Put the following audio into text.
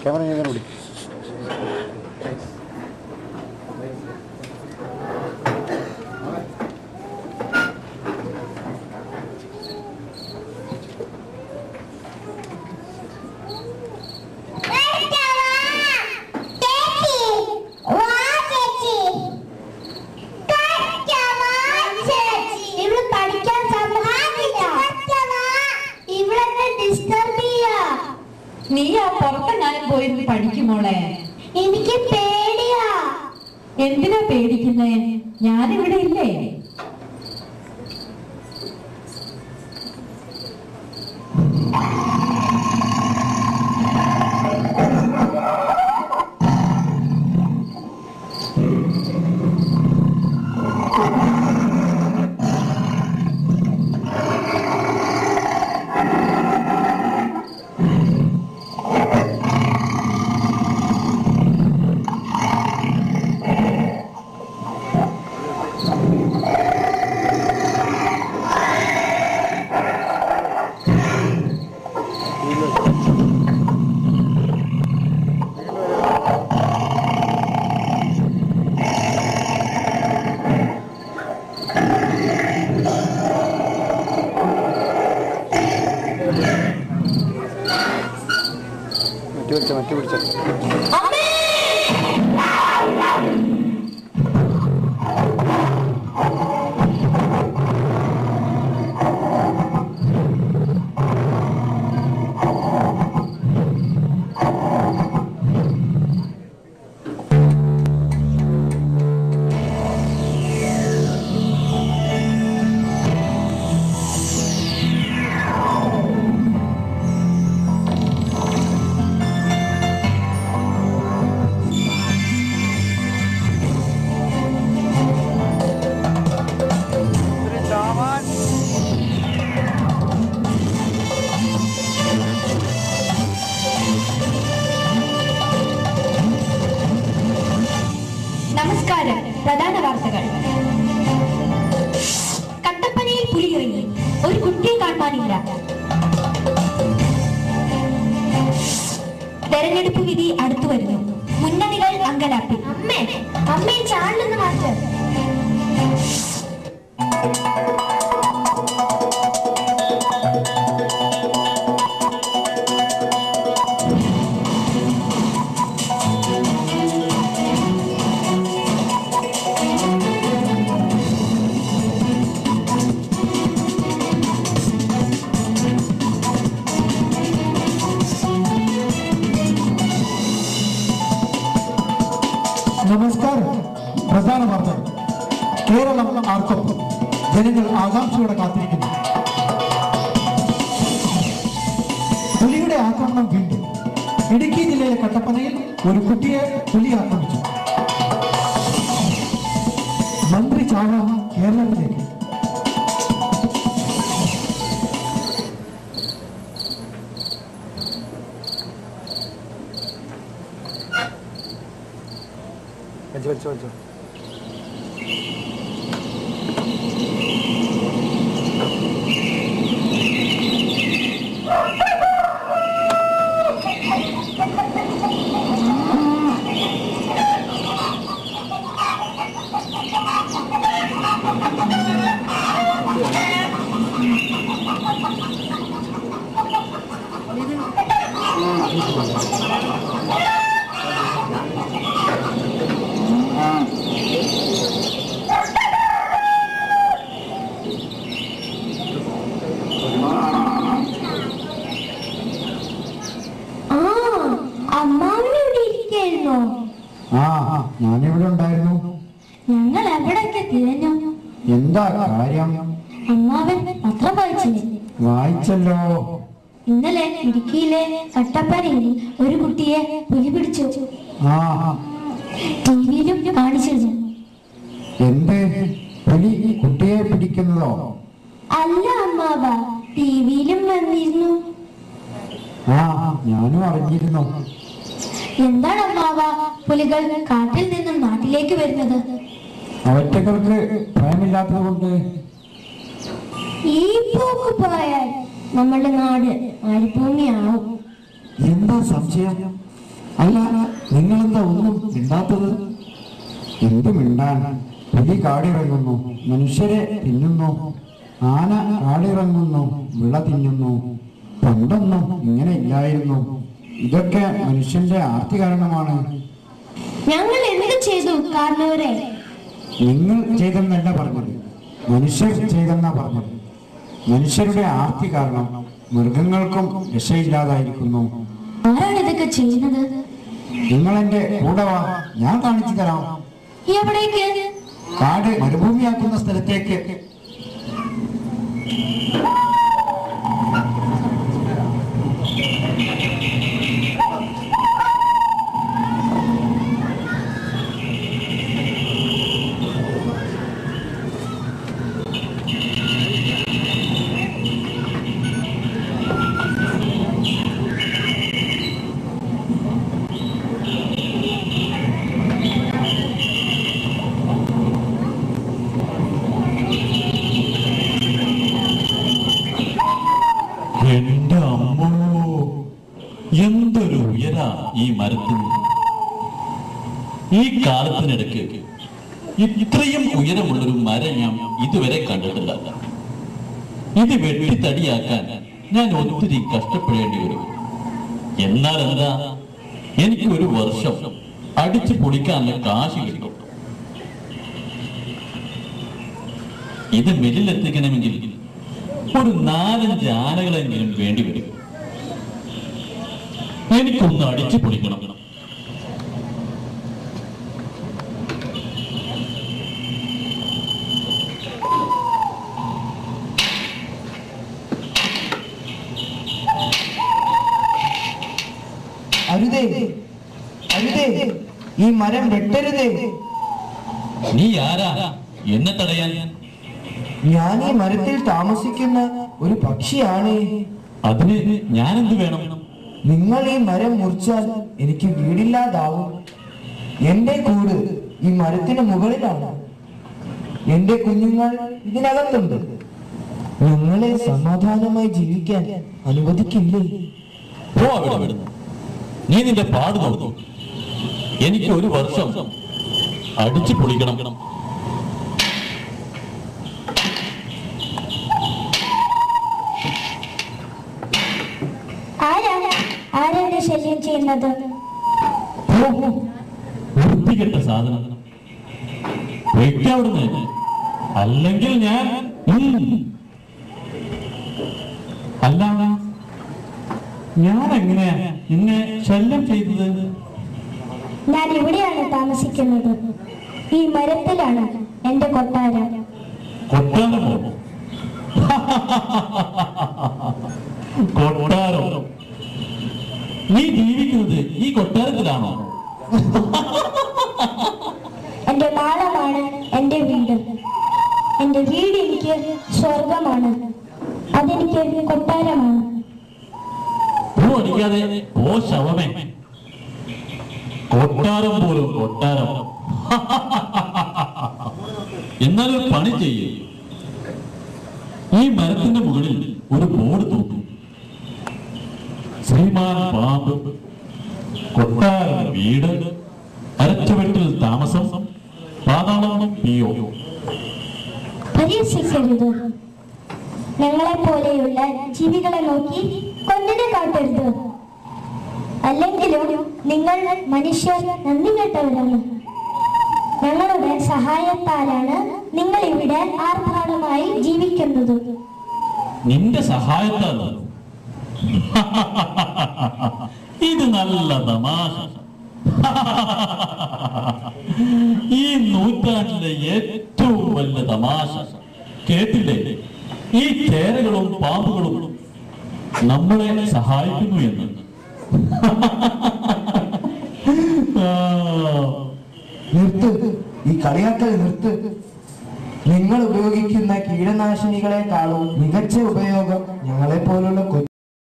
Camera ഞാൻ വിളി. നീ ആ പുറത്തെങ്ങാനും പോയിരുന്ന് പഠിക്കുമോളെ? എനിക്ക് പേടിയാ. എന്തിനാ പേടിക്കുന്നേ? ഞാനിവിടെ ഇല്ലേ? മറ്റു പിടിച്ച നമസ്കാരം. പ്രധാന വാർത്തകൾ. കട്ടപ്പനയിൽ പുലിയിറങ്ങി. ഒരു കുട്ടിയെ കാണാനില്ല. തെരഞ്ഞെടുപ്പ് വിധി അടുത്തു വരുന്നു. മുന്നണികൾ അങ്കലാപ്പിൽ. അമ്മേ ചാനലൊന്ന് മാറ്റ്. നമസ്കാരം. പ്രധാന വാർത്തകൾ. കേരളം ആർക്കൊപ്പം? ജനങ്ങൾ ആകാംക്ഷയോടെ കാത്തിരിക്കുന്നു. പുലിയുടെ ആക്രമണം വീണ്ടും. ഇടുക്കി ജില്ലയിലെ കട്ടപ്പനയിൽ ഒരു കുട്ടിയെ പുലി ആക്രമിച്ചു. മന്ത്രി ചാവ കേരളത്തിലേക്ക്. വലിച്ചോ ഞാനിവിടെ ഉണ്ടായിരുന്നു. ഞങ്ങൾ എവിടെയൊക്കെ തിരഞ്ഞു. എന്താ കാര്യം? അമ്മാവൻ പത്രം വായിച്ചില്ലേ? വായിച്ചല്ലോ. ഇന്നലെ ഇടുക്കിയിലെ കട്ടപ്പനയിൽ ഒരു കുട്ടിയെ പുലി പിടിച്ചു. ടിവിയിലും കാണിച്ചിരുന്നു. എന്ത്? പുലി കുട്ടിയെ പിടിക്കുന്നതോ? അല്ല അമ്മാവ, ടിവിയിലും വന്നിരുന്നു. ഞാനും അറിഞ്ഞിരുന്നു. എന്താണ് അമ്മാവ പുലികൾ കാട്ടിൽ നിന്നും നാട്ടിലേക്ക് വരുന്നത്? അവറ്റകൾക്ക് ഭയമില്ലാത്തത് കൊണ്ട്. ഈ പോക്ക് പോയാൽ നമ്മളുടെ നാട് മരുഭൂമിയാവും. എന്താ സംശയം? അല്ല, നിങ്ങളെന്താ ഒന്നും മിണ്ടാത്തത്? എന്ത് മിണ്ടാൻ? പുലി കാടിറങ്ങുന്നു, മനുഷ്യരെ തിന്നുന്നു. ആന കാടിറങ്ങുന്നു, വിള തിന്നുന്നു. പണ്ടൊന്നും ഇങ്ങനെ ഇല്ലായിരുന്നു. ഇതൊക്കെ മനുഷ്യന്റെ ആർത്തി കാരണമാണ്. ഞങ്ങൾ എന്ത് ചെയ്തു കാരണവരെ? നിങ്ങൾ ചെയ്തെന്നല്ല പറഞ്ഞത്, മനുഷ്യർ ചെയ്തെന്നാ പറഞ്ഞത്. മനുഷ്യരുടെ ആർത്തി കാരണം മൃഗങ്ങൾക്കും രക്ഷയില്ലാതായിരിക്കുന്നു. ആരാണ് ഇതൊക്കെ ചെയ്യുന്നത്? നിങ്ങൾ എന്റെ കൂടെ വാ, ഞാൻ കാണിച്ചു തരാം. എവിടേക്ക്? കാട് മരുഭൂമിയാക്കുന്ന സ്ഥലത്തേക്ക്. എന്റെ അമ്മോ, എന്തൊരു ഉയര ഈ മരത്തിന്! ഈ കാലത്തിനിടയ്ക്ക് ഇത്രയും ഉയരമുള്ളൊരു മരം ഞാൻ ഇതുവരെ കണ്ടിട്ടില്ല. ഇത് വെട്ടിത്തടിയാക്കാൻ ഞാൻ ഒത്തിരി കഷ്ടപ്പെടേണ്ടി വരും. എന്നാൽ എന്താ, എനിക്ക് ഒരു വർഷം അടിച്ചു പൊളിക്കാനുള്ള കാശ് കിട്ടും. ഇത് മില്ലിലെത്തിക്കണമെങ്കിൽ ഒരു 4-5 ആനകളെങ്കിലും വേണ്ടി വരും. എനിക്കൊന്ന് അടിച്ചു പൊളിക്കണം. അരുതേ, അരുതേ, ഈ മരം വെട്ടരുതേ. നീ ആരാ എന്നെ തടയാൻ? ഞാൻ ഈ മരത്തിൽ താമസിക്കുന്ന ഒരു പക്ഷിയാണ്. അതിന് ഞാൻ എന്ത് വേണം? നിങ്ങൾ ഈ മരം മുറിച്ചാൽ എനിക്ക് വീടില്ലാതാവും. എന്റെ കൂട് ഈ മരത്തിന് മുകളിലാണ്. എന്റെ കുഞ്ഞുങ്ങൾ ഇതിനകത്തുണ്ട്. ഞങ്ങളെ സമാധാനമായി ജീവിക്കാൻ അനുവദിക്കില്ലേ? പോ അവിടെ വിടുന്നു. നീ നിന്റെ പാട് നോക്കൂ. എനിക്ക് ഒരു വർഷം അടിച്ചു പൊളിക്കണം. ആരാണ് ശല്യം ചെയ്യുന്നത്? വൃത്തികെട്ട സാധനം, വെക്കവിടുന്ന്, അല്ലെങ്കിൽ ഞാൻ അല്ല, ഞാൻ എങ്ങനെയാ നിന്നെ ശല്യം ചെയ്തത്? ഞാൻ ഇവിടെയാണ് താമസിക്കുന്നത്. ഈ മരത്തിലാണ് എന്റെ കൊട്ടാരം. കൊട്ടാരമോ? കൊട്ടാരം? നീ ജീവിക്കുന്നത് ഈ കൊട്ടാരത്തിലാണോ? എന്റെ മാളമാണ് എന്റെ വീട്. എന്റെ വീട് എനിക്ക് സ്വർഗമാണ്. അതെനിക്ക് കൊട്ടാരമാണ്. പൂ അടിക്കാതെ ഓ ശവമേ, കൊട്ടാരം പോലും കൊട്ടാരം. എന്നാലൊരു പണി ചെയ്യേ, ഈ മരത്തിന്റെ മുകളിൽ ഒരു ബോർഡ് തൂക്കും. ശ്രീമാൻ പാമ്പ്, കൊട്ടാരം വീട്, അരച്ചുവെട്ടിൽ താമസം, പാതാളം പിയോ. പരിഹസിക്കരുത്. ഞങ്ങളെ പോലെയുള്ള ജീവികളെ നോക്കി കൊന്നിനെ കാട്ടരുത്. അല്ലെങ്കിലും നിങ്ങൾ മനുഷ്യർ നന്ദി കേട്ടവരാണ്. ഞങ്ങളുടെ സഹായത്താലാണ് നിങ്ങൾ ഇവിടെ ആർഭാടമായി ജീവിക്കുന്നത്. നിന്റെ സഹായത്താൽ? ഇത് നല്ല തമാശ. ഈ നൂറ്റാണ്ടിലെ ഏറ്റവും വലിയ തമാശ കേട്ടില്ലേ? ഈ ചേരകളും പാമ്പുകളും നമ്മളെ സഹായിക്കുന്നു എന്ന്. നിർത്ത്, ഈ കളിയാക്കൽ നിർത്ത്. നിങ്ങൾ ഉപയോഗിക്കുന്ന കീടനാശിനികളെക്കാളും മികച്ച ഉപയോഗം ഞങ്ങളെ പോലുള്ള